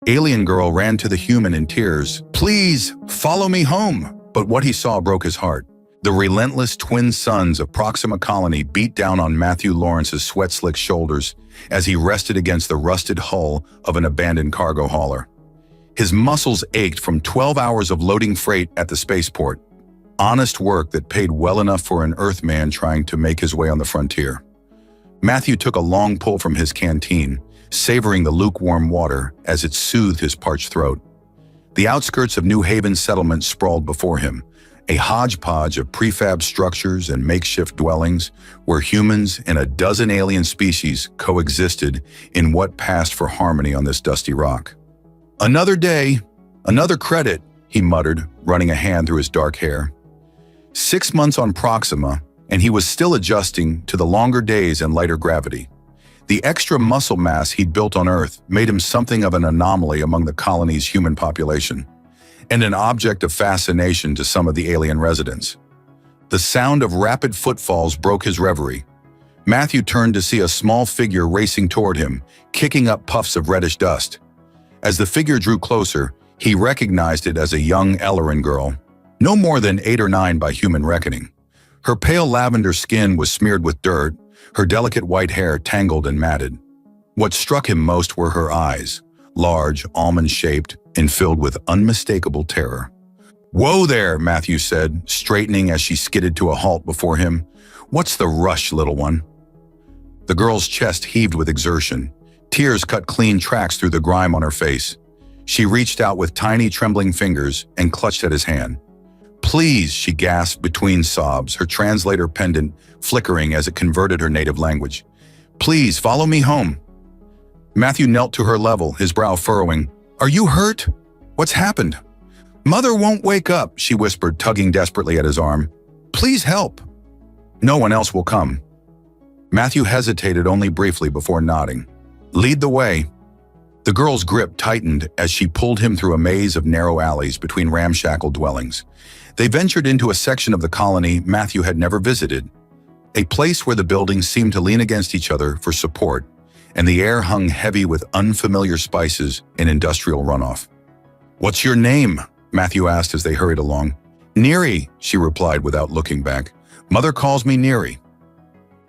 Alien girl ran to the human in tears. "Please, follow me home." But what he saw broke his heart. The relentless twin suns of Proxima Colony beat down on Matthew Lawrence's sweat-slick shoulders as he rested against the rusted hull of an abandoned cargo hauler. His muscles ached from 12 hours of loading freight at the spaceport. Honest work that paid well enough for an Earthman trying to make his way on the frontier. Matthew took a long pull from his canteen, savoring the lukewarm water as it soothed his parched throat. The outskirts of New Haven settlement sprawled before him, a hodgepodge of prefab structures and makeshift dwellings where humans and a dozen alien species coexisted in what passed for harmony on this dusty rock. "Another day, another credit," he muttered, running a hand through his dark hair. 6 months on Proxima, and he was still adjusting to the longer days and lighter gravity. The extra muscle mass he'd built on Earth made him something of an anomaly among the colony's human population, and an object of fascination to some of the alien residents. The sound of rapid footfalls broke his reverie. Matthew turned to see a small figure racing toward him, kicking up puffs of reddish dust. As the figure drew closer, he recognized it as a young Ellerin girl, no more than 8 or 9 by human reckoning. Her pale lavender skin was smeared with dirt, her delicate white hair tangled and matted. What struck him most were her eyes, large, almond-shaped, and filled with unmistakable terror. "Whoa there," Matthew said, straightening as she skidded to a halt before him. "What's the rush, little one?" The girl's chest heaved with exertion. Tears cut clean tracks through the grime on her face. She reached out with tiny, trembling fingers and clutched at his hand. "Please," she gasped between sobs, her translator pendant flickering as it converted her native language. "Please, follow me home." Matthew knelt to her level, his brow furrowing. "Are you hurt? What's happened?" "Mother won't wake up," she whispered, tugging desperately at his arm. "Please help." "No one else will come." Matthew hesitated only briefly before nodding. "Lead the way." The girl's grip tightened as she pulled him through a maze of narrow alleys between ramshackle dwellings. They ventured into a section of the colony Matthew had never visited, a place where the buildings seemed to lean against each other for support, and the air hung heavy with unfamiliar spices and industrial runoff. "What's your name?" Matthew asked as they hurried along. "Neri," she replied without looking back. "Mother calls me Neri."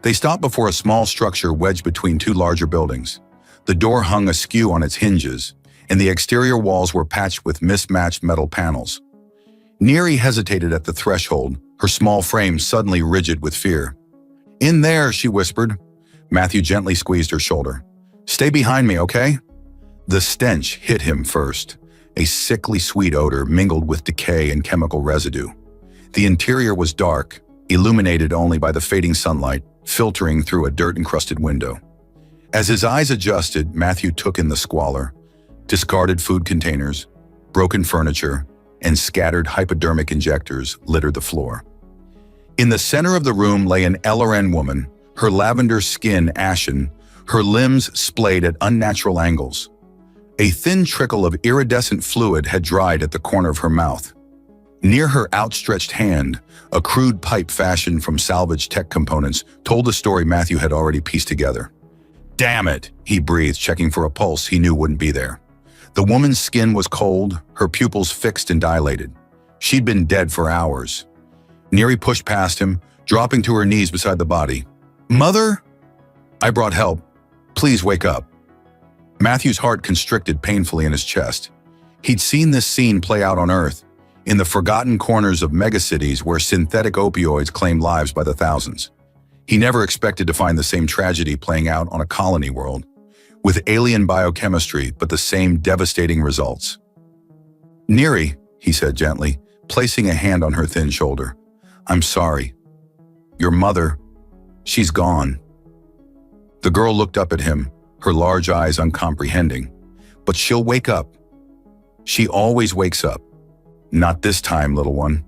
They stopped before a small structure wedged between 2 larger buildings. The door hung askew on its hinges, and the exterior walls were patched with mismatched metal panels. Neri hesitated at the threshold, her small frame suddenly rigid with fear. "In there," she whispered. Matthew gently squeezed her shoulder. "Stay behind me, okay?" The stench hit him first, a sickly sweet odor mingled with decay and chemical residue. The interior was dark, illuminated only by the fading sunlight, filtering through a dirt-encrusted window. As his eyes adjusted, Matthew took in the squalor. Discarded food containers, broken furniture, and scattered hypodermic injectors littered the floor. In the center of the room lay an Ellerin woman, her lavender skin ashen, her limbs splayed at unnatural angles. A thin trickle of iridescent fluid had dried at the corner of her mouth. Near her outstretched hand, a crude pipe fashioned from salvaged tech components told the story Matthew had already pieced together. "Damn it," he breathed, checking for a pulse he knew wouldn't be there. The woman's skin was cold, her pupils fixed and dilated. She'd been dead for hours. Neri pushed past him, dropping to her knees beside the body. "Mother?" "I brought help. Please wake up." Matthew's heart constricted painfully in his chest. He'd seen this scene play out on Earth, in the forgotten corners of megacities where synthetic opioids claimed lives by the thousands. He never expected to find the same tragedy playing out on a colony world, with alien biochemistry but the same devastating results. "Neri," he said gently, placing a hand on her thin shoulder. "I'm sorry. Your mother, she's gone." The girl looked up at him, her large eyes uncomprehending. "But she'll wake up. She always wakes up." "Not this time, little one."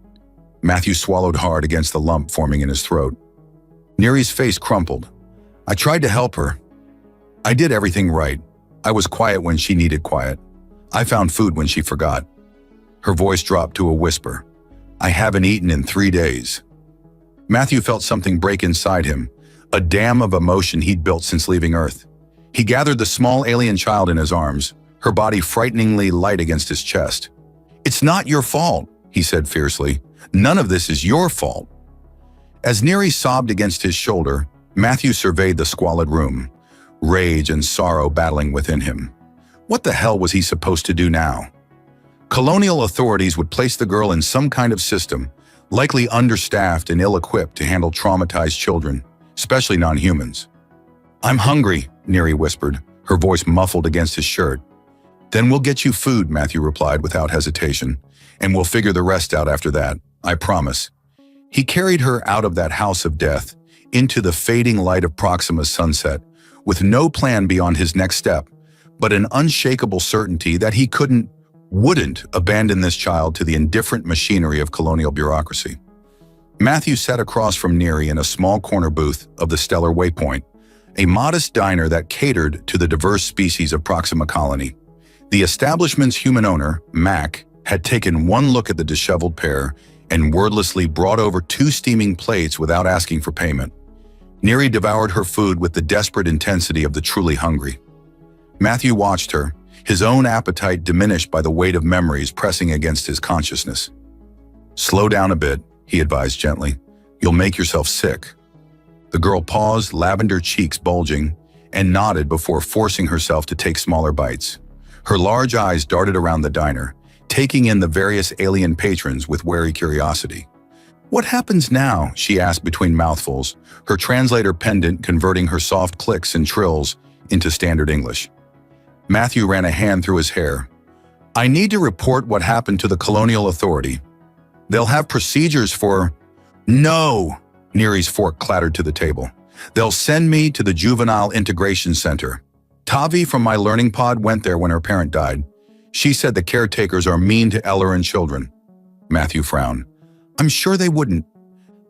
Matthew swallowed hard against the lump forming in his throat. Neri's face crumpled. "I tried to help her. I did everything right. I was quiet when she needed quiet. I found food when she forgot." Her voice dropped to a whisper. "I haven't eaten in 3 days." Matthew felt something break inside him, a dam of emotion he'd built since leaving Earth. He gathered the small alien child in his arms, her body frighteningly light against his chest. "It's not your fault," he said fiercely. "None of this is your fault." As Neri sobbed against his shoulder, Matthew surveyed the squalid room, rage and sorrow battling within him. What the hell was he supposed to do now? Colonial authorities would place the girl in some kind of system, likely understaffed and ill-equipped to handle traumatized children, especially non-humans. "I'm hungry," Neri whispered, her voice muffled against his shirt. "Then we'll get you food," Matthew replied without hesitation, "and we'll figure the rest out after that, I promise." He carried her out of that house of death, into the fading light of Proxima's sunset, with no plan beyond his next step, but an unshakable certainty that he wouldn't abandon this child to the indifferent machinery of colonial bureaucracy. Matthew sat across from Neri in a small corner booth of the Stellar Waypoint, a modest diner that catered to the diverse species of Proxima Colony. The establishment's human owner, Mac, had taken one look at the disheveled pair and wordlessly brought over 2 steaming plates without asking for payment. Neri devoured her food with the desperate intensity of the truly hungry. Matthew watched her, his own appetite diminished by the weight of memories pressing against his consciousness. "Slow down a bit," he advised gently. "You'll make yourself sick." The girl paused, lavender cheeks bulging, and nodded before forcing herself to take smaller bites. Her large eyes darted around the diner, taking in the various alien patrons with wary curiosity. "What happens now?" she asked between mouthfuls, her translator pendant converting her soft clicks and trills into standard English. Matthew ran a hand through his hair. "I need to report what happened to the colonial authority. They'll have procedures for—" "No!" Neri's fork clattered to the table. "They'll send me to the Juvenile Integration Center. Tavi from my learning pod went there when her parent died. She said the caretakers are mean to Ellerin children." Matthew frowned. "I'm sure they wouldn't.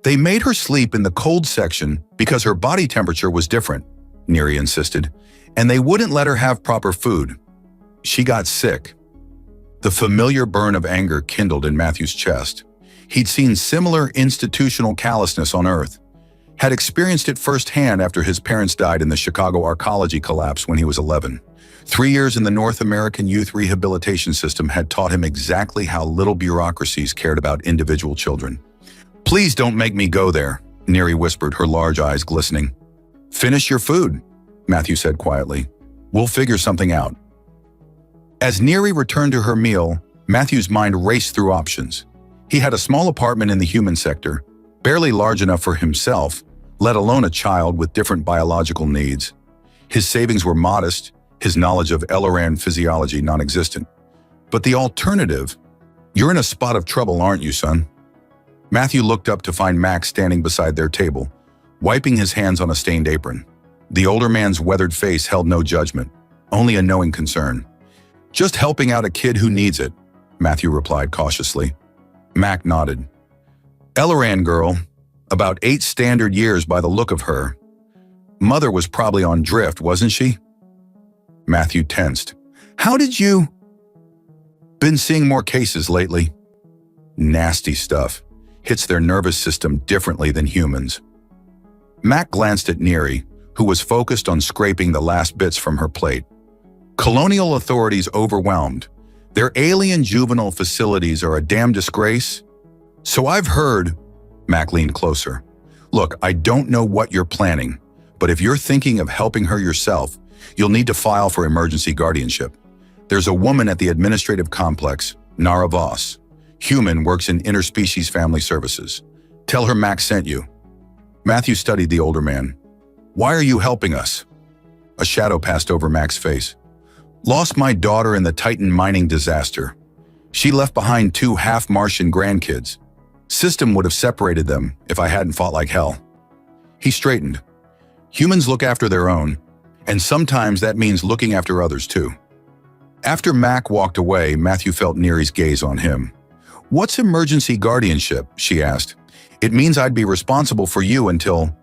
They made her sleep in the cold section because her body temperature was different," Neri insisted, "and they wouldn't let her have proper food. She got sick." The familiar burn of anger kindled in Matthew's chest. He'd seen similar institutional callousness on Earth, had experienced it firsthand after his parents died in the Chicago arcology collapse when he was 11. 3 years in the North American youth rehabilitation system had taught him exactly how little bureaucracies cared about individual children. "Please don't make me go there," Neri whispered, her large eyes glistening. "Finish your food," Matthew said quietly. "We'll figure something out." As Neri returned to her meal, Matthew's mind raced through options. He had a small apartment in the human sector, barely large enough for himself, let alone a child with different biological needs. His savings were modest, his knowledge of Elleran physiology non-existent. But the alternative? "You're in a spot of trouble, aren't you, son?" Matthew looked up to find Max standing beside their table, wiping his hands on a stained apron. The older man's weathered face held no judgment, only a knowing concern. "Just helping out a kid who needs it," Matthew replied cautiously. Mac nodded. "Elleran girl, about 8 standard years by the look of her. Mother was probably on drift, wasn't she?" Matthew tensed. "How did you—" "Been seeing more cases lately. Nasty stuff. Hits their nervous system differently than humans." Mac glanced at Neri, who was focused on scraping the last bits from her plate. "Colonial authorities overwhelmed. Their alien juvenile facilities are a damn disgrace." "So I've heard—" Mac leaned closer. "Look, I don't know what you're planning, but if you're thinking of helping her yourself, you'll need to file for emergency guardianship. There's a woman at the administrative complex, Nara Voss. Human, works in interspecies family services. Tell her Mac sent you." Matthew studied the older man. "Why are you helping us?" A shadow passed over Mac's face. "Lost my daughter in the Titan mining disaster. She left behind 2 half-Martian grandkids. System would have separated them if I hadn't fought like hell." He straightened. "Humans look after their own, and sometimes that means looking after others too." After Mac walked away, Matthew felt Neri's gaze on him. "What's emergency guardianship?" she asked. "It means I'd be responsible for you until—"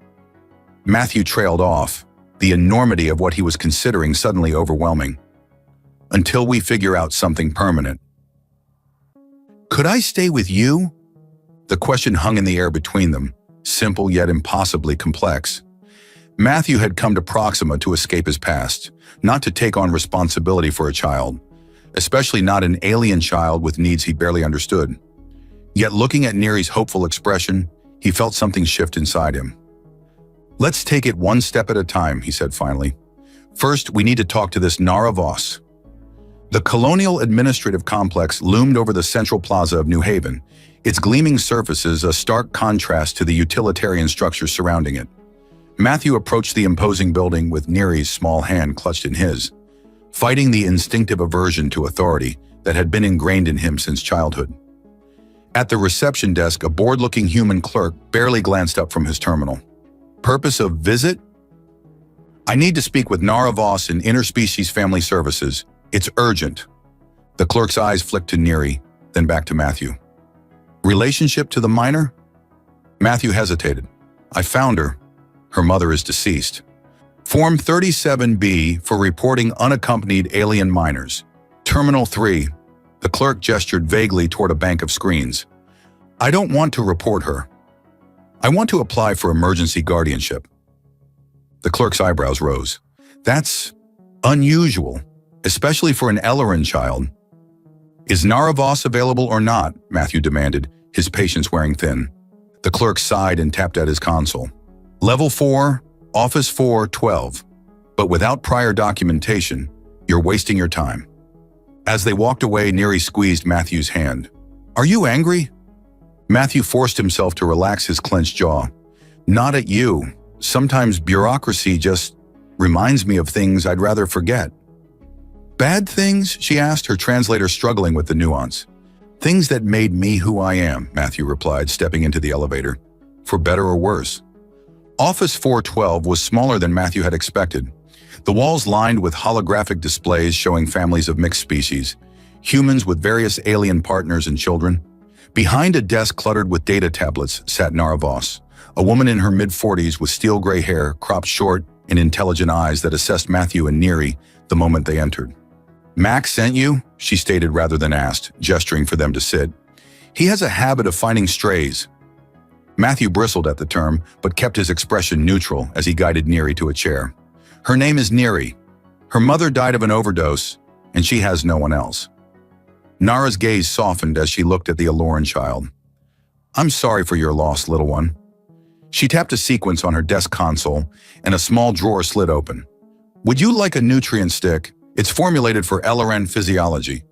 Matthew trailed off, the enormity of what he was considering suddenly overwhelming. "Until we figure out something permanent." "Could I stay with you?" The question hung in the air between them, simple yet impossibly complex. Matthew had come to Proxima to escape his past, not to take on responsibility for a child. especially not an alien child with needs he barely understood. Yet looking at Neri's hopeful expression, he felt something shift inside him. "Let's take it one step at a time," he said finally. "First, we need to talk to this Nara Voss." The colonial administrative complex loomed over the central plaza of New Haven, its gleaming surfaces a stark contrast to the utilitarian structures surrounding it. Matthew approached the imposing building with Neri's small hand clutched in his, fighting the instinctive aversion to authority that had been ingrained in him since childhood. At the reception desk, a bored-looking human clerk barely glanced up from his terminal. "Purpose of visit?" "I need to speak with Nara Voss in Interspecies Family Services. It's urgent." The clerk's eyes flicked to Neri, then back to Matthew. "Relationship to the minor?" Matthew hesitated. "I found her. Her mother is deceased. Form 37B for reporting unaccompanied alien minors. Terminal 3. The clerk gestured vaguely toward a bank of screens. "I don't want to report her. I want to apply for emergency guardianship." The clerk's eyebrows rose. "That's unusual, especially for an Ellerin child." "Is Nara Voss available or not?" Matthew demanded, his patience wearing thin. The clerk sighed and tapped at his console. "Level 4, Office 412. But without prior documentation, you're wasting your time." As they walked away, Neri squeezed Matthew's hand. "Are you angry?" Matthew forced himself to relax his clenched jaw. "Not at you. Sometimes bureaucracy just reminds me of things I'd rather forget." "Bad things?" she asked, her translator struggling with the nuance. "Things that made me who I am," Matthew replied, stepping into the elevator. "For better or worse." Office 412 was smaller than Matthew had expected. The walls lined with holographic displays showing families of mixed species, humans with various alien partners and children. Behind a desk cluttered with data tablets sat Nara Voss, a woman in her mid-40s with steel gray hair, cropped short, and intelligent eyes that assessed Matthew and Neri the moment they entered. "Max sent you?" she stated rather than asked, gesturing for them to sit. "He has a habit of finding strays." Matthew bristled at the term, but kept his expression neutral as he guided Neri to a chair. "Her name is Neri. Her mother died of an overdose, and she has no one else." Nara's gaze softened as she looked at the Ellerin child. "I'm sorry for your loss, little one." She tapped a sequence on her desk console, and a small drawer slid open. "Would you like a nutrient stick? It's formulated for Ellerin physiology."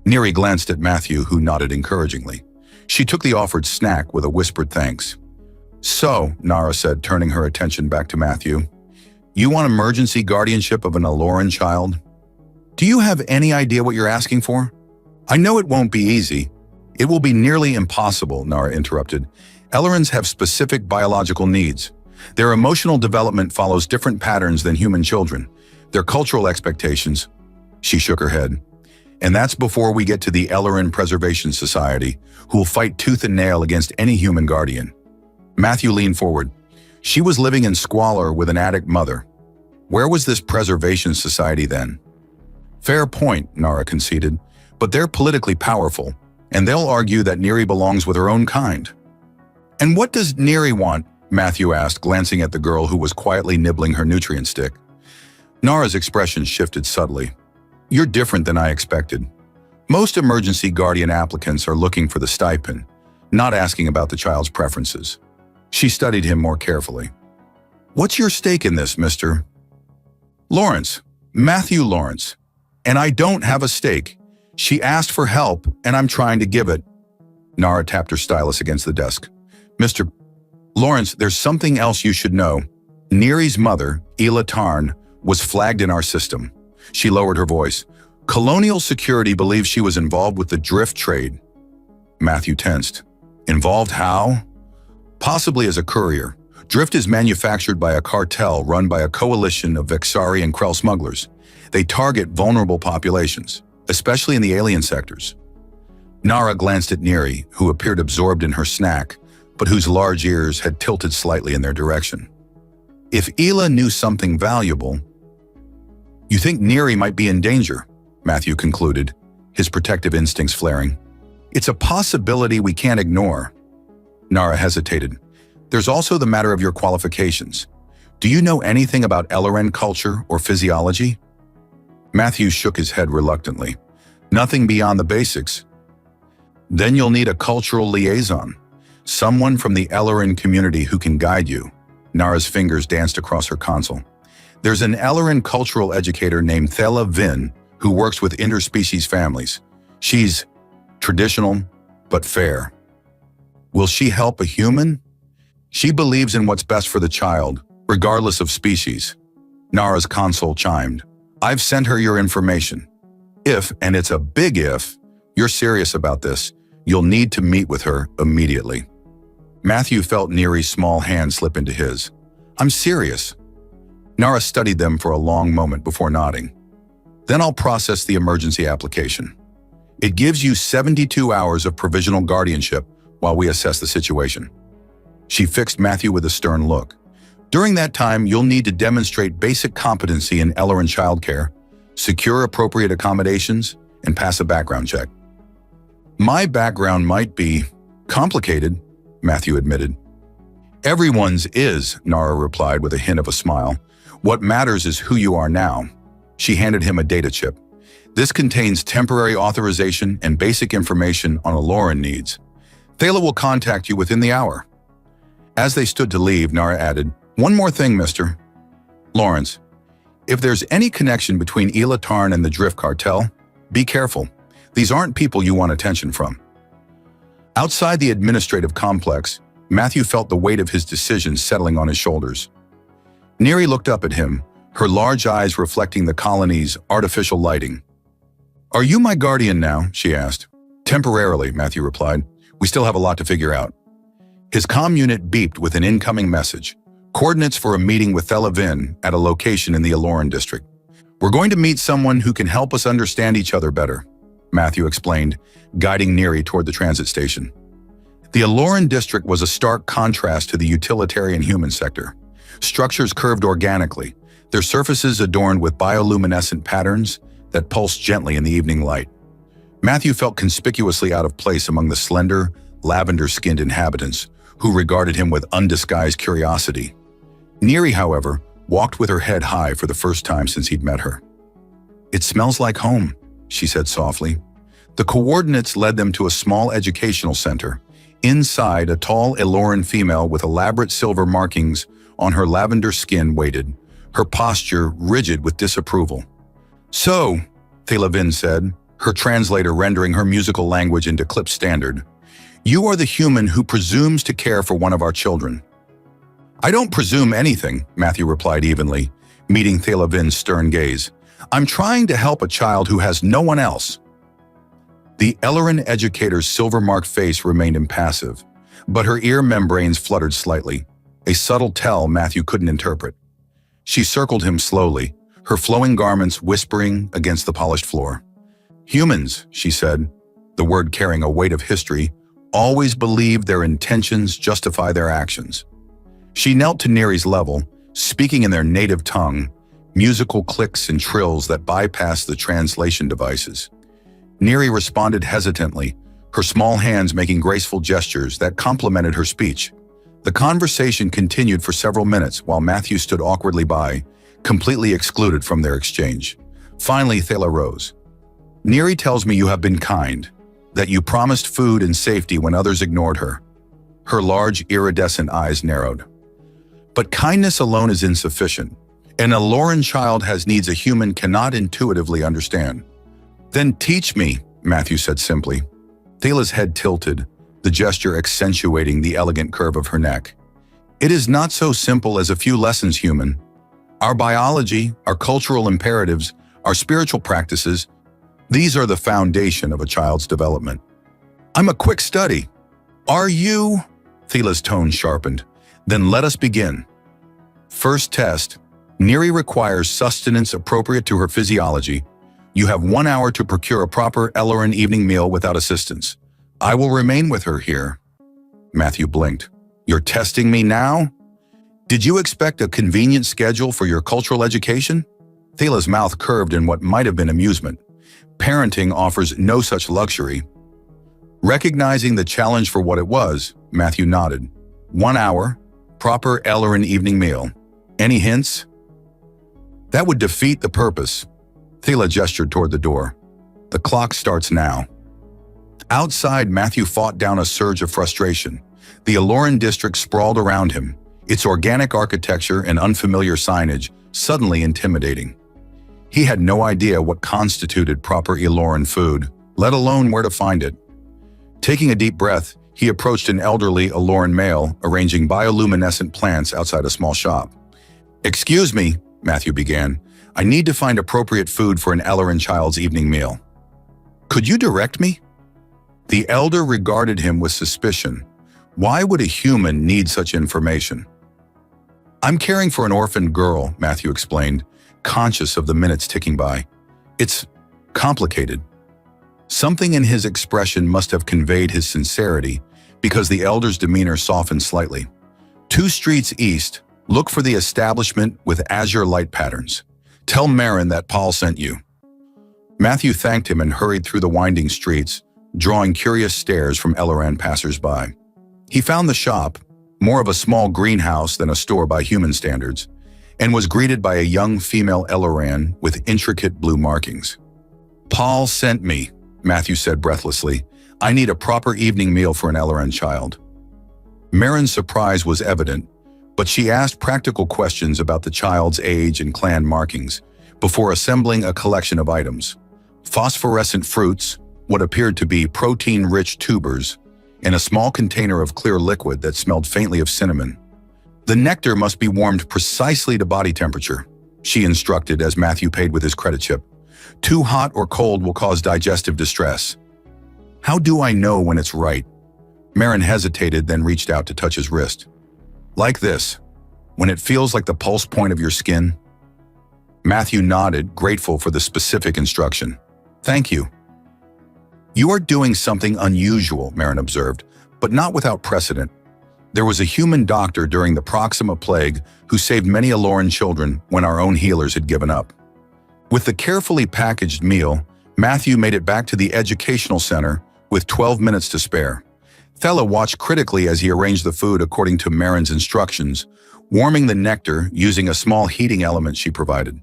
Neri glanced at Matthew, who nodded encouragingly. She took the offered snack with a whispered thanks. "So," Nara said, turning her attention back to Matthew, "you want emergency guardianship of an Ellerin child? Do you have any idea what you're asking for?" "I know it won't be easy. It will be nearly impossible," Nara interrupted. "Ellerins have specific biological needs. Their emotional development follows different patterns than human children. Their cultural expectations..." She shook her head. "And that's before we get to the Ellerin Preservation Society, who will fight tooth and nail against any human guardian." Matthew leaned forward. "She was living in squalor with an addict mother. Where was this Preservation Society then?" "Fair point," Nara conceded, "but they're politically powerful, and they'll argue that Neri belongs with her own kind." "And what does Neri want?" Matthew asked, glancing at the girl who was quietly nibbling her nutrient stick. Nara's expression shifted subtly. "You're different than I expected. Most emergency guardian applicants are looking for the stipend, not asking about the child's preferences." She studied him more carefully. "What's your stake in this, Mr. Lawrence?" "Matthew Lawrence. And I don't have a stake. She asked for help, and I'm trying to give it." Nara tapped her stylus against the desk. "Mr. Lawrence, there's something else you should know. Neri's mother, Ela Tarn, was flagged in our system." She lowered her voice. "Colonial security believes she was involved with the drift trade." Matthew tensed. "Involved how?" "Possibly as a courier. Drift is manufactured by a cartel run by a coalition of Vexari and Krell smugglers. They target vulnerable populations, especially in the alien sectors." Nara glanced at Neri, who appeared absorbed in her snack, but whose large ears had tilted slightly in their direction. "If Ela knew something valuable..." "You think Neri might be in danger?" Matthew concluded, his protective instincts flaring. "It's a possibility we can't ignore." Nara hesitated. "There's also the matter of your qualifications. Do you know anything about Ellerin culture or physiology?" Matthew shook his head reluctantly. Nothing beyond the basics. Then you'll need a cultural liaison, someone from the Ellerin community who can guide you. Nara's fingers danced across her console. There's an Ellerin cultural educator named Thela Vin who works with interspecies families. She's traditional, but fair. Will she help a human? She believes in what's best for the child, regardless of species. Nara's console chimed. I've sent her your information. If, and it's a big if, you're serious about this, you'll need to meet with her immediately. Matthew felt Neri's small hand slip into his. I'm serious. Nara studied them for a long moment before nodding. Then I'll process the emergency application. It gives you 72 hours of provisional guardianship while we assess the situation. She fixed Matthew with a stern look. During that time, you'll need to demonstrate basic competency in Ellerin childcare, secure appropriate accommodations, and pass a background check. My background might be complicated, Matthew admitted. Everyone's is, Nara replied with a hint of a smile. What matters is who you are now. She handed him a data chip. This contains temporary authorization and basic information on Ellerin needs. Thela will contact you within the hour. As they stood to leave, Nara added, one more thing, Mr. Lawrence. If there's any connection between Elatarn and the Drift Cartel, be careful. These aren't people you want attention from. Outside the administrative complex, Matthew felt the weight of his decision settling on his shoulders. Neri looked up at him, her large eyes reflecting the colony's artificial lighting. Are you my guardian now? She asked. Temporarily, Matthew replied. We still have a lot to figure out. His comm unit beeped with an incoming message. Coordinates for a meeting with Thela Vin at a location in the Ellerin district. We're going to meet someone who can help us understand each other better, Matthew explained, guiding Neri toward the transit station. The Ellerin district was a stark contrast to the utilitarian human sector. Structures curved organically, their surfaces adorned with bioluminescent patterns that pulsed gently in the evening light. Matthew felt conspicuously out of place among the slender, lavender-skinned inhabitants who regarded him with undisguised curiosity. Neri, however, walked with her head high for the first time since he'd met her. It smells like home, she said softly. The coordinates led them to a small educational center. Inside, a tall Ellerin female with elaborate silver markings on her lavender skin waited, her posture rigid with disapproval. So, Thela Vin said, her translator rendering her musical language into clip standard, you are the human who presumes to care for one of our children. I don't presume anything, Matthew replied evenly, meeting Thela Vin's stern gaze. I'm trying to help a child who has no one else. The Ellerin educator's silver-marked face remained impassive, but her ear membranes fluttered slightly, a subtle tell Matthew couldn't interpret. She circled him slowly, her flowing garments whispering against the polished floor. Humans, she said, the word carrying a weight of history, always believe their intentions justify their actions. She knelt to Neri's level, speaking in their native tongue, musical clicks and trills that bypassed the translation devices. Neri responded hesitantly, her small hands making graceful gestures that complemented her speech. The conversation continued for several minutes while Matthew stood awkwardly by, completely excluded from their exchange. Finally, Thela rose. Neri tells me you have been kind, that you promised food and safety when others ignored her. Her large, iridescent eyes narrowed. But kindness alone is insufficient. An Ellerin child has needs a human cannot intuitively understand. Then teach me, Matthew said simply. Thela's head tilted, the gesture accentuating the elegant curve of her neck. It is not so simple as a few lessons, human. Our biology, our cultural imperatives, our spiritual practices, these are the foundation of a child's development. I'm a quick study. Are you? Thela's tone sharpened. Then let us begin. First test. Neri requires sustenance appropriate to her physiology. You have 1 hour to procure a proper Ellerin evening meal without assistance. I will remain with her here. Matthew blinked. You're testing me now? Did you expect a convenient schedule for your cultural education? Thela's mouth curved in what might have been amusement. Parenting offers no such luxury. Recognizing the challenge for what it was, Matthew nodded. 1 hour, proper Ellerin evening meal. Any hints? That would defeat the purpose. Thela gestured toward the door. The clock starts now. Outside, Matthew fought down a surge of frustration. The Aloran district sprawled around him, its organic architecture and unfamiliar signage suddenly intimidating. He had no idea what constituted proper Aloran food, let alone where to find it. Taking a deep breath, he approached an elderly Aloran male arranging bioluminescent plants outside a small shop. "Excuse me," Matthew began. "I need to find appropriate food for an Aloran child's evening meal. Could you direct me?" The elder regarded him with suspicion. Why would a human need such information? "I'm caring for an orphaned girl," Matthew explained, conscious of the minutes ticking by. "It's complicated." Something in his expression must have conveyed his sincerity, because the elder's demeanor softened slightly. "2 streets east, look for the establishment with azure light patterns. Tell Marin that Paul sent you." Matthew thanked him and hurried through the winding streets, drawing curious stares from Aloran passers-by. He found the shop, more of a small greenhouse than a store by human standards, and was greeted by a young female Aloran with intricate blue markings. "Paul sent me," Matthew said breathlessly. "I need a proper evening meal for an Aloran child." Marin's surprise was evident, but she asked practical questions about the child's age and clan markings before assembling a collection of items. Phosphorescent fruits, what appeared to be protein-rich tubers, and a small container of clear liquid that smelled faintly of cinnamon. "The nectar must be warmed precisely to body temperature," she instructed as Matthew paid with his credit chip. "Too hot or cold will cause digestive distress." "How do I know when it's right?" Marin hesitated, then reached out to touch his wrist. "Like this, when it feels like the pulse point of your skin." Matthew nodded, grateful for the specific instruction. "Thank you." "You are doing something unusual," Marin observed, "but not without precedent. There was a human doctor during the Proxima Plague who saved many Aloran children when our own healers had given up." With the carefully packaged meal, Matthew made it back to the educational center with 12 minutes to spare. Thela watched critically as he arranged the food according to Marin's instructions, warming the nectar using a small heating element she provided.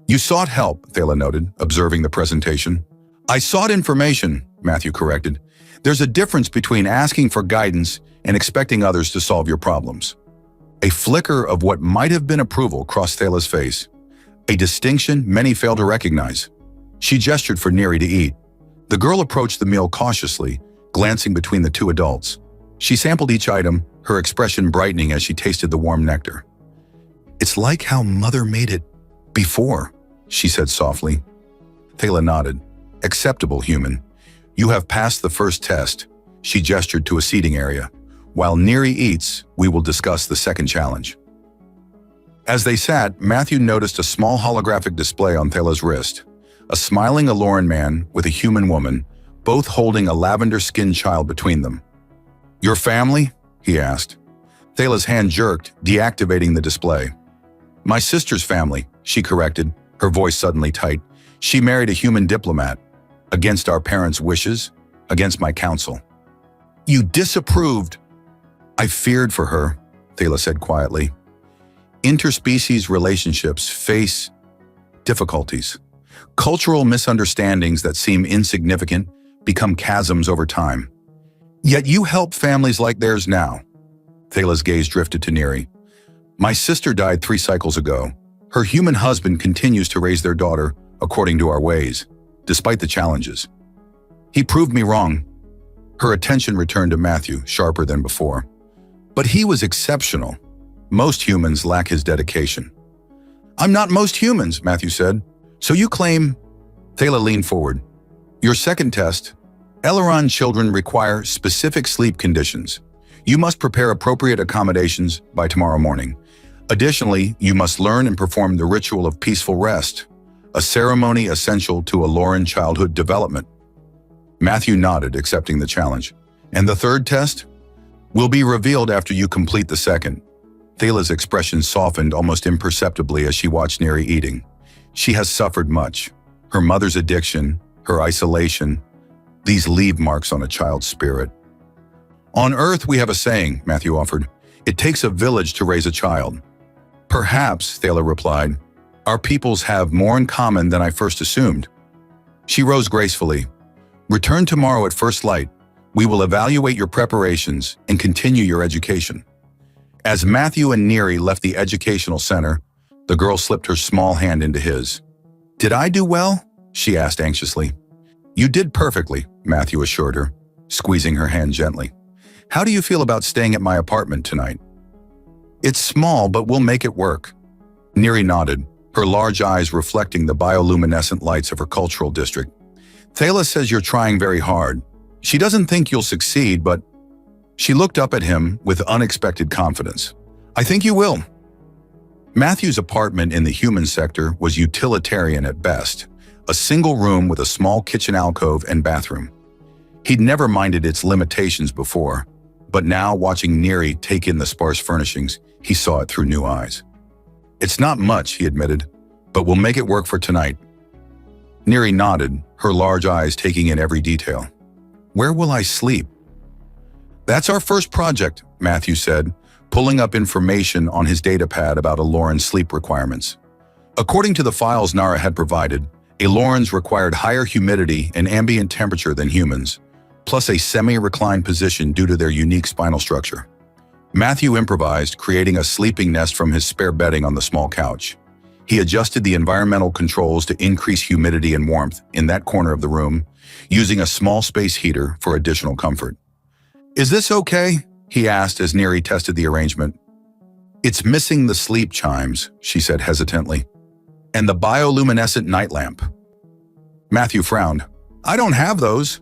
"You sought help," Thela noted, observing the presentation. "I sought information," Matthew corrected. "There's a difference between asking for guidance and expecting others to solve your problems." A flicker of what might have been approval crossed Thela's face, a distinction many failed to recognize. She gestured for Neri to eat. The girl approached the meal cautiously, glancing between the 2 adults. She sampled each item, her expression brightening as she tasted the warm nectar. "It's like how Mother made it before," she said softly. Thela nodded. "Acceptable, human. You have passed the first test." She gestured to a seating area. "While Neri eats, we will discuss the second challenge." As they sat, Matthew noticed a small holographic display on Thela's wrist. A smiling Aloran man with a human woman, both holding a lavender-skinned child between them. "Your family?" he asked. Thela's hand jerked, deactivating the display. "My sister's family," she corrected, her voice suddenly tight. "She married a human diplomat. Against our parents' wishes, against my counsel." "You disapproved." "I feared for her," Thela said quietly. Interspecies relationships face difficulties. Cultural misunderstandings that seem insignificant become chasms over time. Yet you help families like theirs now. Thela's gaze drifted to Neri. "My sister died 3 cycles ago. Her human husband continues to raise their daughter according to our ways, despite the challenges. He proved me wrong." Her attention returned to Matthew, sharper than before. "But he was exceptional. Most humans lack his dedication." "I'm not most humans," Matthew said. "So you claim—" Thela leaned forward. "Your second test, Aloran children require specific sleep conditions. You must prepare appropriate accommodations by tomorrow morning. Additionally, you must learn and perform the ritual of peaceful rest, a ceremony essential to Aloran childhood development." Matthew nodded, accepting the challenge. "And the third test? Will be revealed after you complete the second." Thela's expression softened almost imperceptibly as she watched Neri eating. She has suffered much. Her mother's addiction, her isolation, these leave marks on a child's spirit. "On Earth we have a saying," Matthew offered. "It takes a village to raise a child." "Perhaps," Thela replied, "our peoples have more in common than I first assumed." She rose gracefully. Return tomorrow at first light. We will evaluate your preparations and continue your education. As Matthew and Neri left the educational center, the girl slipped her small hand into his. Did I do well? She asked anxiously. You did perfectly, Matthew assured her, squeezing her hand gently. How do you feel about staying at my apartment tonight? It's small, but we'll make it work. Neri nodded, her large eyes reflecting the bioluminescent lights of her cultural district. Thala says you're trying very hard. She doesn't think you'll succeed, but… She looked up at him with unexpected confidence. I think you will. Matthew's apartment in the human sector was utilitarian at best, a single room with a small kitchen alcove and bathroom. He'd never minded its limitations before, but now, watching Neri take in the sparse furnishings, he saw it through new eyes. It's not much, he admitted, but we'll make it work for tonight. Neri nodded, her large eyes taking in every detail. Where will I sleep? That's our first project, Matthew said, pulling up information on his datapad about Aloran's sleep requirements. According to the files Nara had provided, Alorans required higher humidity and ambient temperature than humans, plus a semi-reclined position due to their unique spinal structure. Matthew improvised, creating a sleeping nest from his spare bedding on the small couch. He adjusted the environmental controls to increase humidity and warmth in that corner of the room, using a small space heater for additional comfort. Is this okay? He asked as Neri tested the arrangement. It's missing the sleep chimes, she said hesitantly, and the bioluminescent night lamp. Matthew frowned. I don't have those.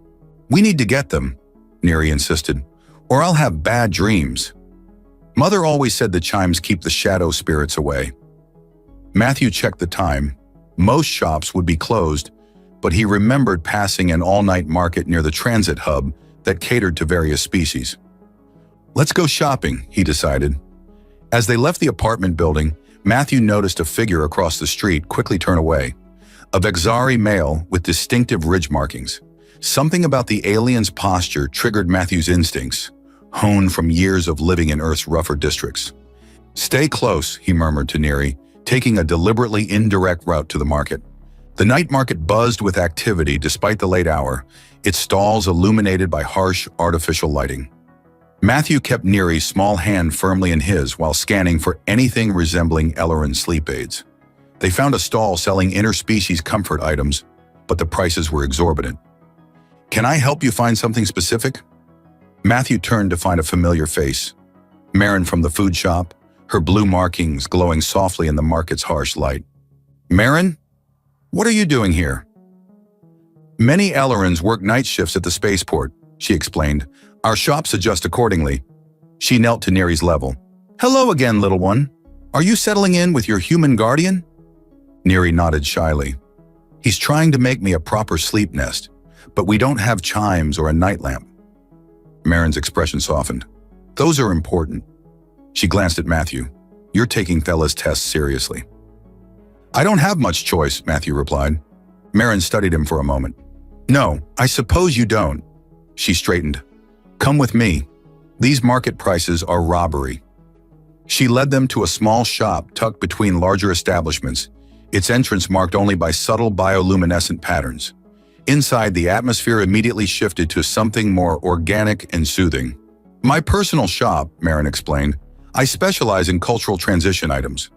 We need to get them, Neri insisted, or I'll have bad dreams. Mother always said the chimes keep the shadow spirits away. Matthew checked the time. Most shops would be closed, but he remembered passing an all-night market near the transit hub that catered to various species. Let's go shopping, he decided. As they left the apartment building, Matthew noticed a figure across the street quickly turn away. A Vexari male with distinctive ridge markings. Something about the alien's posture triggered Matthew's instincts, honed from years of living in Earth's rougher districts. Stay close, he murmured to Neri, taking a deliberately indirect route to the market. The night market buzzed with activity despite the late hour, its stalls illuminated by harsh, artificial lighting. Matthew kept Neri's small hand firmly in his while scanning for anything resembling Aloran sleep aids. They found a stall selling interspecies comfort items, but the prices were exorbitant. Can I help you find something specific? Matthew turned to find a familiar face. Marin from the food shop, her blue markings glowing softly in the market's harsh light. Marin? What are you doing here? Many Elorans work night shifts at the spaceport, she explained. Our shops adjust accordingly. She knelt to Neri's level. Hello again, little one. Are you settling in with your human guardian? Neri nodded shyly. He's trying to make me a proper sleep nest, but we don't have chimes or a night lamp. Marin's expression softened. Those are important. She glanced at Matthew. You're taking Thala's tests seriously. I don't have much choice, Matthew replied. Marin studied him for a moment. No, I suppose you don't. She straightened. Come with me. These market prices are robbery. She led them to a small shop tucked between larger establishments, its entrance marked only by subtle bioluminescent patterns. Inside, the atmosphere immediately shifted to something more organic and soothing. My personal shop, Marin explained. I specialize in cultural transition items.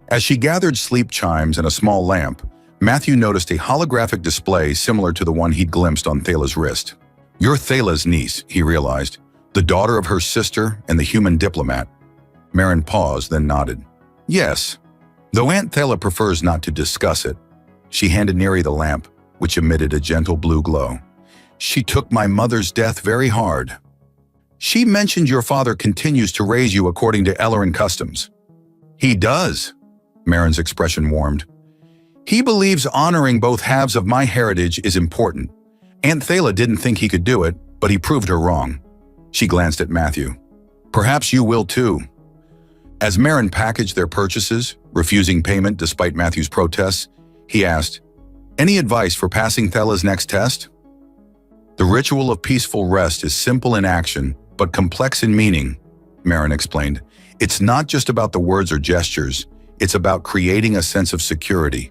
As she gathered sleep chimes and a small lamp, Matthew noticed a holographic display similar to the one he'd glimpsed on Thala's wrist. You're Thala's niece, he realized, the daughter of her sister and the human diplomat. Marin paused, then nodded. Yes, though Aunt Thala prefers not to discuss it. She handed Neri the lamp, which emitted a gentle blue glow. She took my mother's death very hard. She mentioned your father continues to raise you according to Eloran customs. He does. Marin's expression warmed. He believes honoring both halves of my heritage is important. Aunt Thala didn't think he could do it, but he proved her wrong. She glanced at Matthew. Perhaps you will too. As Marin packaged their purchases, refusing payment despite Matthew's protests, he asked, Any advice for passing Thala's next test? The ritual of peaceful rest is simple in action, but complex in meaning, Marin explained. It's not just about the words or gestures, it's about creating a sense of security.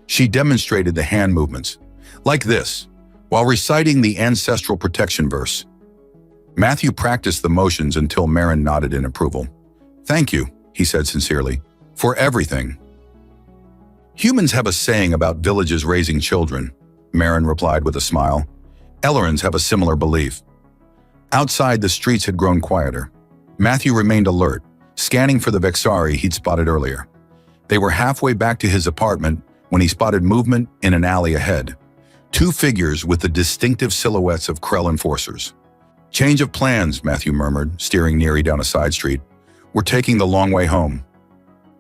She demonstrated the hand movements, Like this, while reciting the ancestral protection verse. Matthew practiced the motions until Marin nodded in approval. "Thank you," he said sincerely, "for everything." "Humans have a saying about villages raising children," Marin replied with a smile. "Ellerans have a similar belief." Outside, the streets had grown quieter. Matthew remained alert, scanning for the Vexari he'd spotted earlier. They were halfway back to his apartment when he spotted movement in an alley ahead. Two figures with the distinctive silhouettes of Krell enforcers. "Change of plans," Matthew murmured, steering Neri down a side street. "We're taking the long way home."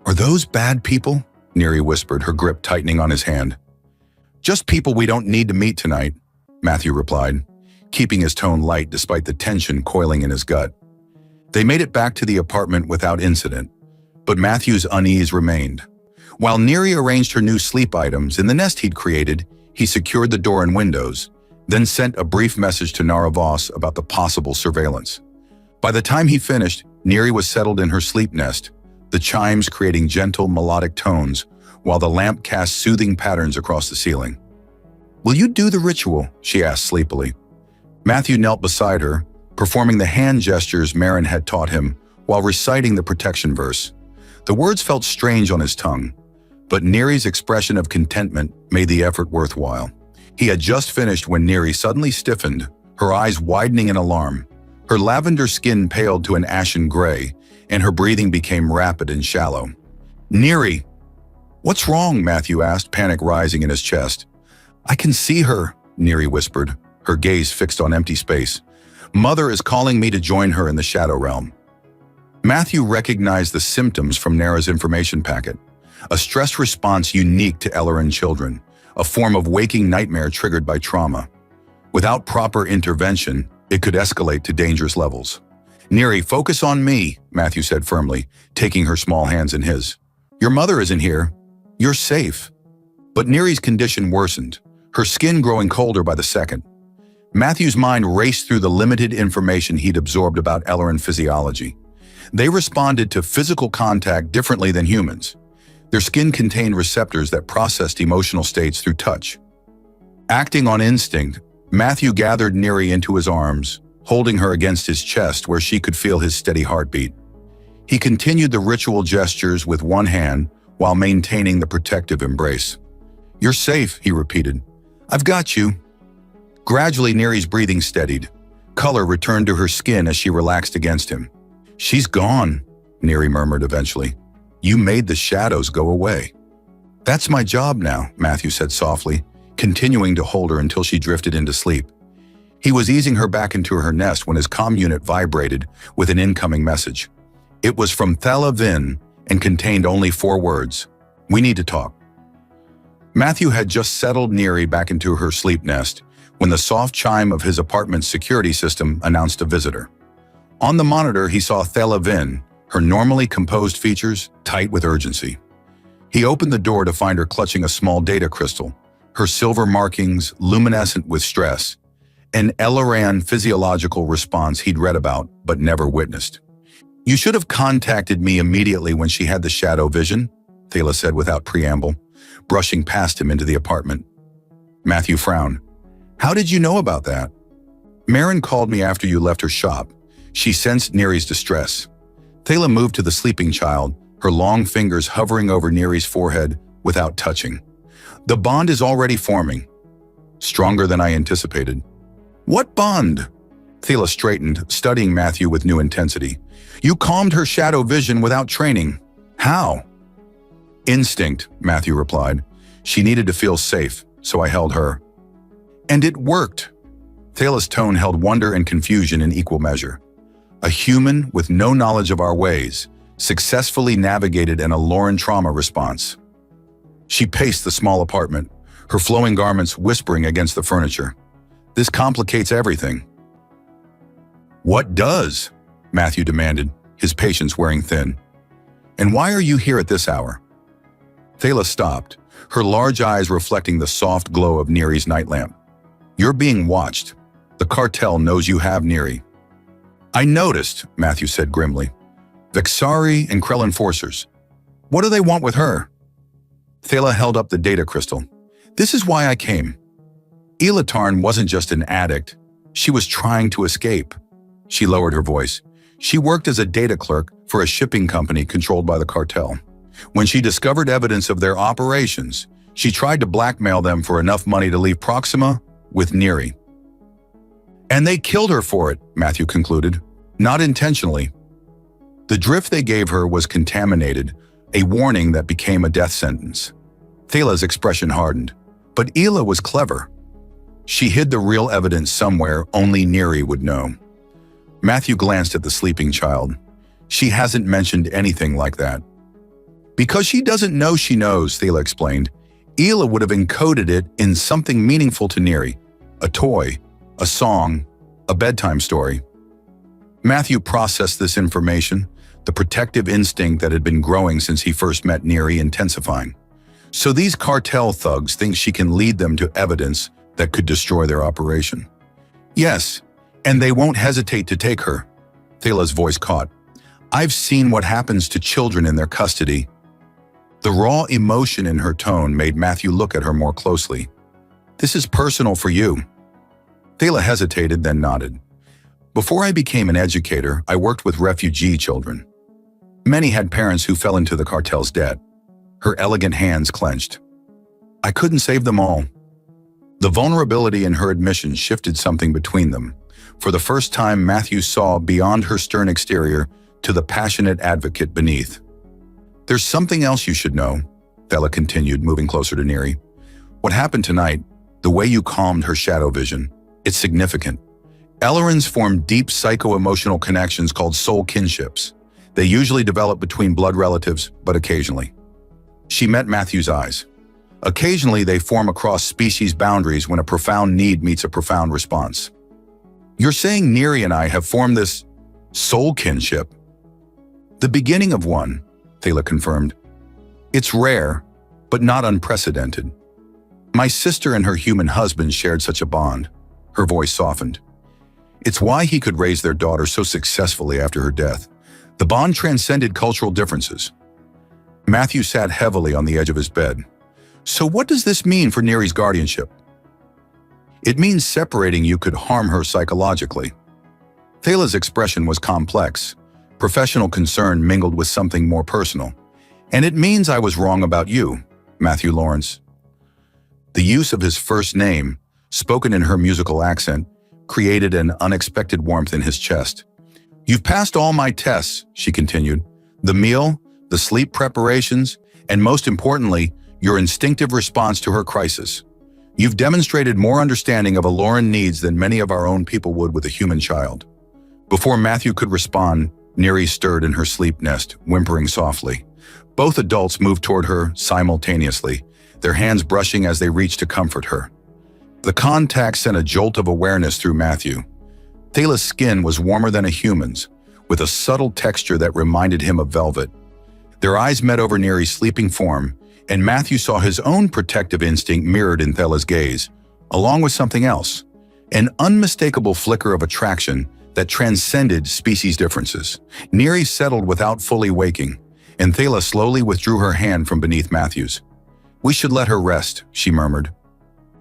"Are those bad people?" Neri whispered, her grip tightening on his hand. "Just people we don't need to meet tonight," Matthew replied, keeping his tone light despite the tension coiling in his gut. They made it back to the apartment without incident, but Matthew's unease remained. While Neri arranged her new sleep items in the nest he'd created, he secured the door and windows, then sent a brief message to Naravos about the possible surveillance. By the time he finished, Neri was settled in her sleep nest, the chimes creating gentle, melodic tones, while the lamp cast soothing patterns across the ceiling. "Will you do the ritual?" she asked sleepily. Matthew knelt beside her, performing the hand gestures Marin had taught him while reciting the protection verse. The words felt strange on his tongue, but Neri's expression of contentment made the effort worthwhile. He had just finished when Neri suddenly stiffened, her eyes widening in alarm. Her lavender skin paled to an ashen gray, and her breathing became rapid and shallow. "Neri!" "What's wrong?" Matthew asked, panic rising in his chest. "I can see her," Neri whispered, her gaze fixed on empty space. "Mother is calling me to join her in the Shadow Realm." Matthew recognized the symptoms from Nara's information packet, a stress response unique to Elleran children, a form of waking nightmare triggered by trauma. Without proper intervention, it could escalate to dangerous levels. "Neri, focus on me," Matthew said firmly, taking her small hands in his. "Your mother isn't here. You're safe." But Neri's condition worsened, her skin growing colder by the second. Matthew's mind raced through the limited information he'd absorbed about Elleran physiology. They responded to physical contact differently than humans. Their skin contained receptors that processed emotional states through touch. Acting on instinct, Matthew gathered Neri into his arms, holding her against his chest where she could feel his steady heartbeat. He continued the ritual gestures with one hand while maintaining the protective embrace. "You're safe," he repeated. "I've got you." Gradually, Neri's breathing steadied. Color returned to her skin as she relaxed against him. "She's gone," Neri murmured eventually. "You made the shadows go away." "That's my job now," Matthew said softly, continuing to hold her until she drifted into sleep. He was easing her back into her nest when his comm unit vibrated with an incoming message. It was from Thala Vin and contained only 4 words. "We need to talk." Matthew had just settled Neri back into her sleep nest when the soft chime of his apartment's security system announced a visitor. On the monitor, he saw Thala Vin, her normally composed features tight with urgency. He opened the door to find her clutching a small data crystal, her silver markings luminescent with stress, an Elleran physiological response he'd read about but never witnessed. "You should have contacted me immediately when she had the shadow vision," Thala said without preamble, brushing past him into the apartment. Matthew frowned. "How did you know about that?" "Marin called me after you left her shop. She sensed Neri's distress." Thala moved to the sleeping child, her long fingers hovering over Neri's forehead without touching. "The bond is already forming. Stronger than I anticipated." "What bond?" Thala straightened, studying Matthew with new intensity. "You calmed her shadow vision without training. How?" "Instinct," Matthew replied. "She needed to feel safe, so I held her." "And it worked." Thala's tone held wonder and confusion in equal measure. A human with no knowledge of our ways successfully navigated an Elleran trauma response. She paced the small apartment, her flowing garments whispering against the furniture. "This complicates everything." "What does?" Matthew demanded, his patience wearing thin. "And why are you here at this hour?" Thala stopped, her large eyes reflecting the soft glow of Neri's night lamp. "You're being watched. The cartel knows you have Neri." "I noticed," Matthew said grimly. "Vexari and Krell enforcers. What do they want with her?" Thala held up the data crystal. "This is why I came." Elatarn wasn't just an addict. She was trying to escape. She lowered her voice. She worked as a data clerk for a shipping company controlled by the cartel. When she discovered evidence of their operations, she tried to blackmail them for enough money to leave Proxima with Neri. And they killed her for it, Matthew concluded. Not intentionally. The drift they gave her was contaminated, a warning that became a death sentence. Thela's expression hardened. But Ela was clever. She hid the real evidence somewhere only Neri would know. Matthew glanced at the sleeping child. She hasn't mentioned anything like that. Because she doesn't know she knows, Thela explained. Ela would have encoded it in something meaningful to Neri. A toy, a song, a bedtime story. Matthew processed this information, the protective instinct that had been growing since he first met Neri intensifying. So these cartel thugs think she can lead them to evidence that could destroy their operation. Yes, and they won't hesitate to take her. Thela's voice caught. I've seen what happens to children in their custody. The raw emotion in her tone made Matthew look at her more closely. This is personal for you. Thela hesitated, then nodded. Before I became an educator, I worked with refugee children. Many had parents who fell into the cartel's debt. Her elegant hands clenched. I couldn't save them all. The vulnerability in her admission shifted something between them. For the first time, Matthew saw beyond her stern exterior to the passionate advocate beneath. There's something else you should know, Thela continued, moving closer to Neri. What happened tonight, the way you calmed her shadow vision, it's significant. Ellerans form deep psycho-emotional connections called soul kinships. They usually develop between blood relatives, but occasionally. She met Matthew's eyes. Occasionally, they form across species boundaries when a profound need meets a profound response. You're saying Neri and I have formed this soul kinship? The beginning of one, Thela confirmed. It's rare, but not unprecedented. My sister and her human husband shared such a bond. Her voice softened. It's why he could raise their daughter so successfully after her death. The bond transcended cultural differences. Matthew sat heavily on the edge of his bed. So what does this mean for Neri's guardianship? It means separating you could harm her psychologically. Thela's expression was complex. Professional concern mingled with something more personal. And it means I was wrong about you, Matthew Lawrence. The use of his first name, spoken in her musical accent, created an unexpected warmth in his chest. You've passed all my tests, she continued. The meal, the sleep preparations, and most importantly, your instinctive response to her crisis. You've demonstrated more understanding of Aloran needs than many of our own people would with a human child. Before Matthew could respond, Neri stirred in her sleep nest, whimpering softly. Both adults moved toward her simultaneously, their hands brushing as they reached to comfort her. The contact sent a jolt of awareness through Matthew. Thela's skin was warmer than a human's, with a subtle texture that reminded him of velvet. Their eyes met over Neri's sleeping form, and Matthew saw his own protective instinct mirrored in Thela's gaze, along with something else, an unmistakable flicker of attraction that transcended species differences. Neri settled without fully waking, and Thela slowly withdrew her hand from beneath Matthew's. We should let her rest, she murmured.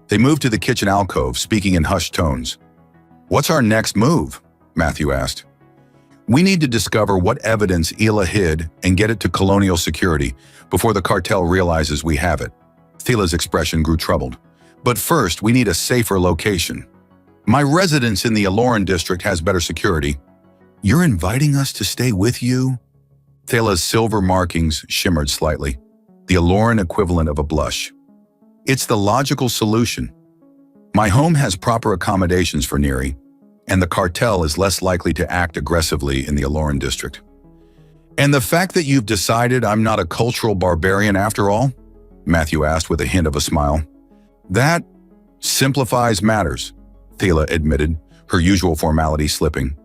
They moved to the kitchen alcove, speaking in hushed tones. What's our next move? Matthew asked. We need to discover what evidence Ela hid and get it to colonial security before the cartel realizes we have it. Thela's expression grew troubled. But first, we need a safer location. My residence in the Aloran district has better security. You're inviting us to stay with you? Thela's silver markings shimmered slightly, the Aloran equivalent of a blush. It's the logical solution. My home has proper accommodations for Neri, and the cartel is less likely to act aggressively in the Aloran district. And the fact that you've decided I'm not a cultural barbarian after all? Matthew asked with a hint of a smile. That simplifies matters, Thela admitted, her usual formality slipping.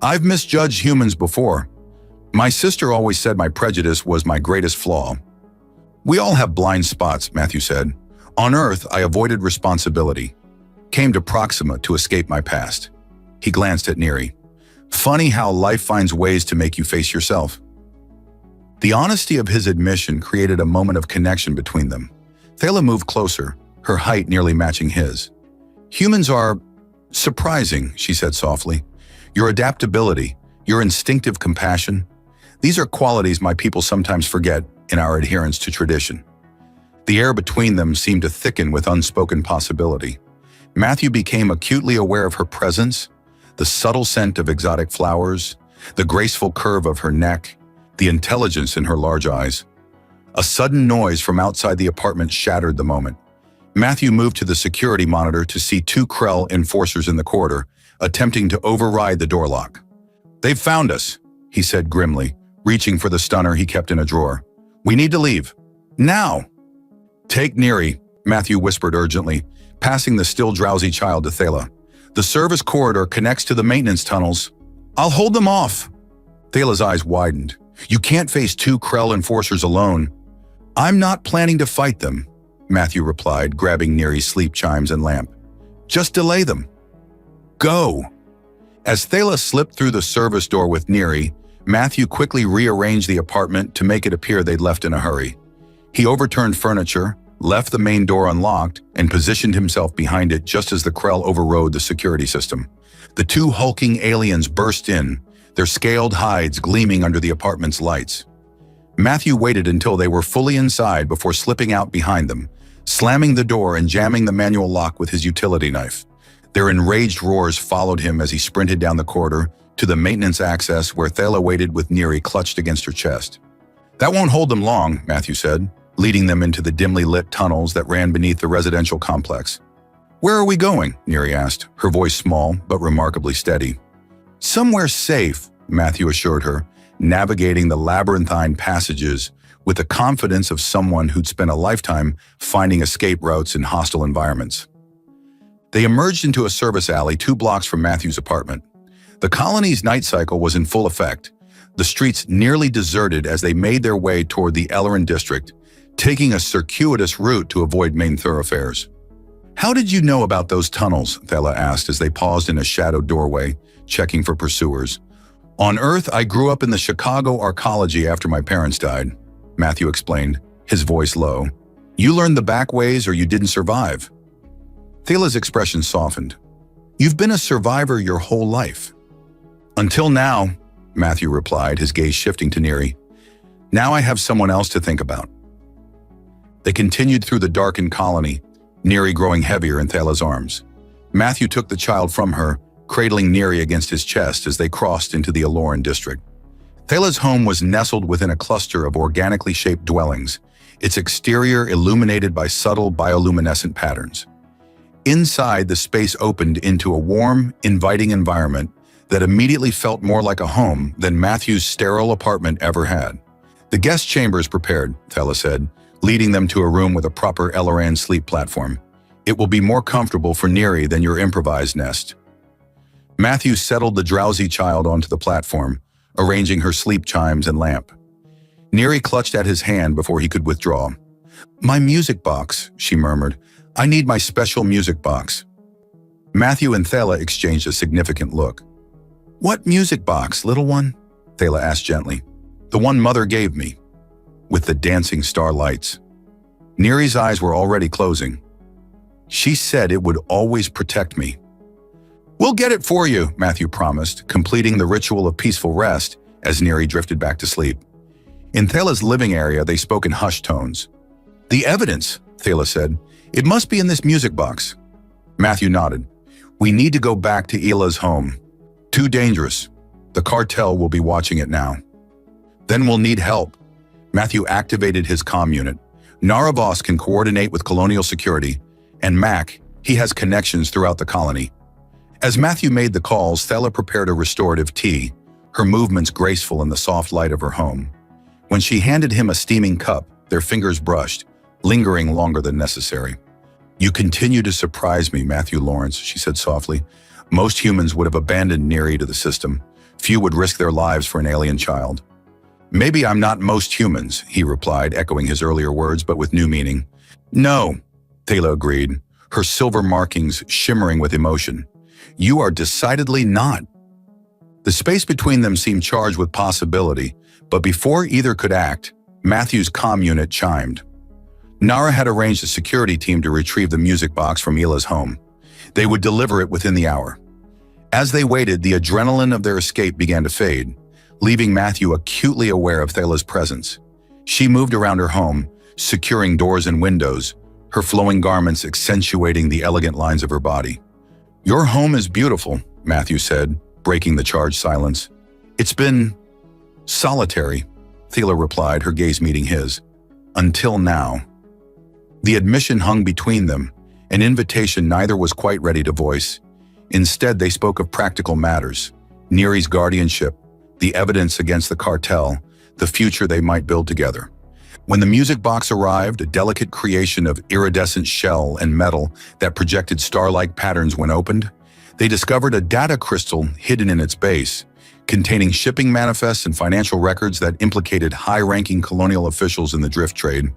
I've misjudged humans before. My sister always said my prejudice was my greatest flaw. We all have blind spots, Matthew said. On Earth, I avoided responsibility. Came to Proxima to escape my past. He glanced at Neri. Funny how life finds ways to make you face yourself. The honesty of his admission created a moment of connection between them. Thela moved closer, her height nearly matching his. Humans are surprising, she said softly. Your adaptability, your instinctive compassion, these are qualities my people sometimes forget in our adherence to tradition. The air between them seemed to thicken with unspoken possibility. Matthew became acutely aware of her presence, the subtle scent of exotic flowers, the graceful curve of her neck, the intelligence in her large eyes. A sudden noise from outside the apartment shattered the moment. Matthew moved to the security monitor to see two Krell enforcers in the corridor, attempting to override the door lock. "They've found us," he said grimly, reaching for the stunner he kept in a drawer. "We need to leave. Now!" "Take Neri," Matthew whispered urgently, passing the still drowsy child to Thala. "The service corridor connects to the maintenance tunnels. I'll hold them off." Thala's eyes widened. "You can't face two Krell enforcers alone." "I'm not planning to fight them," Matthew replied, grabbing Neri's sleep chimes and lamp. "Just delay them." "Go!" As Thala slipped through the service door with Neri, Matthew quickly rearranged the apartment to make it appear they'd left in a hurry. He overturned furniture, left the main door unlocked, and positioned himself behind it just as the Krell overrode the security system. The two hulking aliens burst in, their scaled hides gleaming under the apartment's lights. Matthew waited until they were fully inside before slipping out behind them, slamming the door and jamming the manual lock with his utility knife. Their enraged roars followed him as he sprinted down the corridor to the maintenance access where Thala waited with Neri clutched against her chest. "That won't hold them long," Matthew said, leading them into the dimly lit tunnels that ran beneath the residential complex. "Where are we going?" Neri asked, her voice small but remarkably steady. "Somewhere safe," Matthew assured her, navigating the labyrinthine passages with the confidence of someone who'd spent a lifetime finding escape routes in hostile environments. They emerged into a service alley 2 blocks from Matthew's apartment. The colony's night cycle was in full effect, the streets nearly deserted as they made their way toward the Ellerin district, taking a circuitous route to avoid main thoroughfares. "How did you know about those tunnels?" Thala asked as they paused in a shadowed doorway, checking for pursuers. "On Earth, I grew up in the Chicago arcology after my parents died," Matthew explained, his voice low. "You learned the back ways or you didn't survive." Thala's expression softened. "You've been a survivor your whole life." "Until now," Matthew replied, his gaze shifting to Neri. "Now I have someone else to think about." They continued through the darkened colony, Neri growing heavier in Thala's arms. Matthew took the child from her, cradling Neri against his chest as they crossed into the Ellerin district. Thala's home was nestled within a cluster of organically shaped dwellings, its exterior illuminated by subtle bioluminescent patterns. Inside, the space opened into a warm, inviting environment that immediately felt more like a home than Matthew's sterile apartment ever had. "The guest chamber is prepared," Thala said, leading them to a room with a proper Ellerin sleep platform. "It will be more comfortable for Neri than your improvised nest." Matthew settled the drowsy child onto the platform, arranging her sleep chimes and lamp. Neri clutched at his hand before he could withdraw. "My music box," she murmured. "I need my special music box." Matthew and Thala exchanged a significant look. "What music box, little one?" Thala asked gently. "The one Mother gave me, with the dancing starlights." Neri's eyes were already closing. "She said it would always protect me." "We'll get it for you," Matthew promised, completing the ritual of peaceful rest as Neri drifted back to sleep. In Thala's living area, they spoke in hushed tones. "The evidence," Thala said. "It must be in this music box." Matthew nodded. "We need to go back to Ila's home. Too dangerous. The cartel will be watching it now." "Then we'll need help." Matthew activated his comm unit. "Naravos can coordinate with Colonial Security, and Mac, he has connections throughout the colony." As Matthew made the calls, Thala prepared a restorative tea, her movements graceful in the soft light of her home. When she handed him a steaming cup, their fingers brushed, lingering longer than necessary. "You continue to surprise me, Matthew Lawrence," she said softly. "Most humans would have abandoned Neri to the system. Few would risk their lives for an alien child." "Maybe I'm not most humans," he replied, echoing his earlier words, but with new meaning. "No," Thala agreed, her silver markings shimmering with emotion. "You are decidedly not." The space between them seemed charged with possibility, but before either could act, Matthew's comm unit chimed. Nara had arranged a security team to retrieve the music box from Ila's home. They would deliver it within the hour. As they waited, the adrenaline of their escape began to fade, leaving Matthew acutely aware of Thela's presence. She moved around her home, securing doors and windows, her flowing garments accentuating the elegant lines of her body. "Your home is beautiful," Matthew said, breaking the charged silence. "It's been solitary," Thela replied, her gaze meeting his. "Until now." The admission hung between them, an invitation neither was quite ready to voice. Instead, they spoke of practical matters: Neri's guardianship, the evidence against the cartel, the future they might build together. When the music box arrived, a delicate creation of iridescent shell and metal that projected star-like patterns when opened, they discovered a data crystal hidden in its base, containing shipping manifests and financial records that implicated high-ranking colonial officials in the drift trade.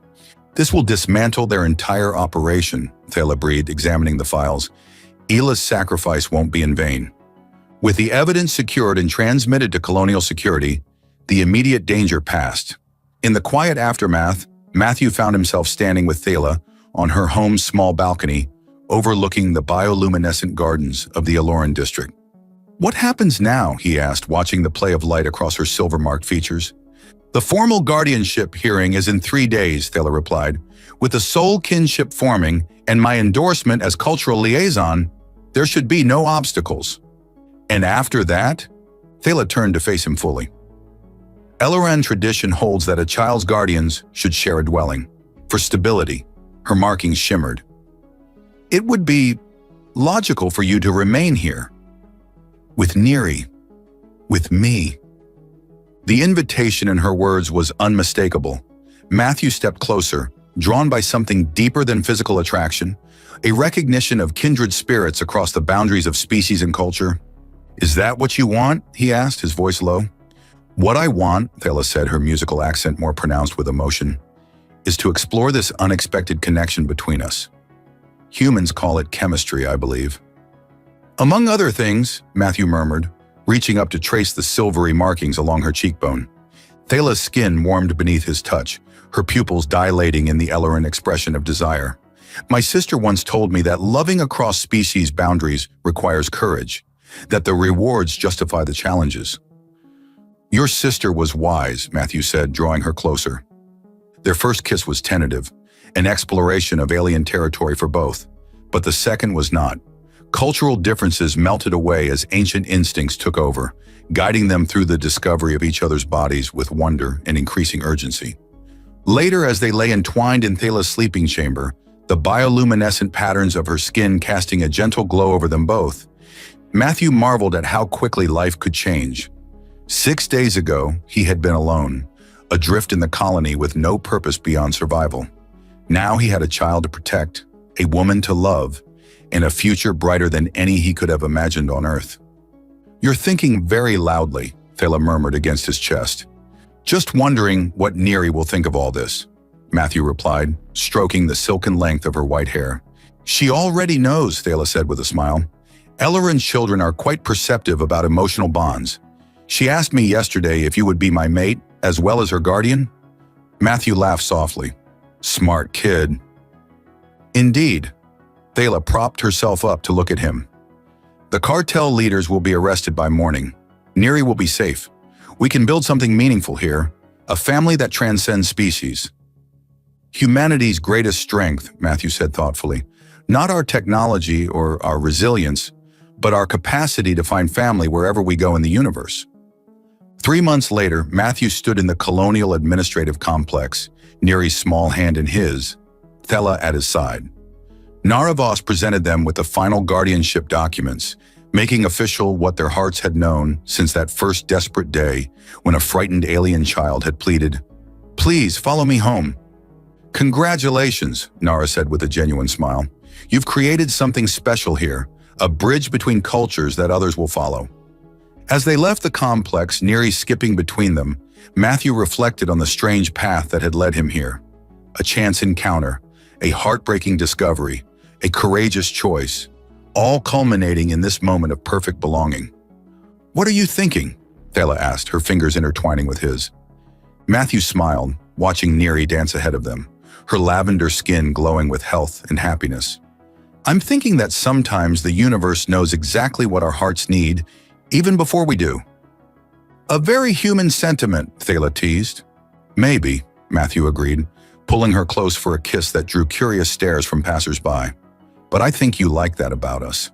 "This will dismantle their entire operation," Thela breathed, examining the files. "Ila's sacrifice won't be in vain." With the evidence secured and transmitted to colonial security, the immediate danger passed. In the quiet aftermath, Matthew found himself standing with Thela on her home's small balcony, overlooking the bioluminescent gardens of the Aloran district. "What happens now?" he asked, watching the play of light across her silver-marked features. "The formal guardianship hearing is in 3 days," Thela replied. "With the soul kinship forming and my endorsement as cultural liaison, there should be no obstacles." "And after that?" Thela turned to face him fully. "Aloran tradition holds that a child's guardians should share a dwelling. For stability," her markings shimmered. "It would be logical for you to remain here. With Neri. With me." The invitation in her words was unmistakable. Matthew stepped closer, drawn by something deeper than physical attraction, a recognition of kindred spirits across the boundaries of species and culture. "Is that what you want?" he asked, his voice low. "What I want," Thela said, her musical accent more pronounced with emotion, "is to explore this unexpected connection between us. Humans call it chemistry, I believe." "Among other things," Matthew murmured, reaching up to trace the silvery markings along her cheekbone. Thela's skin warmed beneath his touch, her pupils dilating in the Aloran expression of desire. "My sister once told me that loving across species boundaries requires courage, that the rewards justify the challenges." "Your sister was wise," Matthew said, drawing her closer. Their first kiss was tentative, an exploration of alien territory for both, but the second was not. Cultural differences melted away as ancient instincts took over, guiding them through the discovery of each other's bodies with wonder and increasing urgency. Later, as they lay entwined in Thela's sleeping chamber, the bioluminescent patterns of her skin casting a gentle glow over them both, Matthew marveled at how quickly life could change. 6 days ago, he had been alone, adrift in the colony with no purpose beyond survival. Now he had a child to protect, a woman to love, and a future brighter than any he could have imagined on Earth. "You're thinking very loudly," Thela murmured against his chest. "Just wondering what Neri will think of all this," Matthew replied, stroking the silken length of her white hair. "She already knows," Thela said with a smile. "Aloran's children are quite perceptive about emotional bonds. She asked me yesterday if you would be my mate, as well as her guardian." Matthew laughed softly. "Smart kid." "Indeed." Thela propped herself up to look at him. "The cartel leaders will be arrested by morning. Neri will be safe. We can build something meaningful here, a family that transcends species." "Humanity's greatest strength," Matthew said thoughtfully, "not our technology or our resilience, but our capacity to find family wherever we go in the universe." 3 months later, Matthew stood in the colonial administrative complex, Neri's small hand in his, Thela at his side. Naravos presented them with the final guardianship documents, making official what their hearts had known since that first desperate day when a frightened alien child had pleaded, "Please, follow me home." "Congratulations," Nara said with a genuine smile. "You've created something special here, a bridge between cultures that others will follow." As they left the complex, Neri skipping between them, Matthew reflected on the strange path that had led him here. A chance encounter, a heartbreaking discovery, a courageous choice, all culminating in this moment of perfect belonging. "What are you thinking?" Thela asked, her fingers intertwining with his. Matthew smiled, watching Neri dance ahead of them, her lavender skin glowing with health and happiness. I'm thinking that sometimes the universe knows exactly what our hearts need, even before we do. A very human sentiment, Thala teased. Maybe, Matthew agreed, pulling her close for a kiss that drew curious stares from passers-by. But I think you like that about us.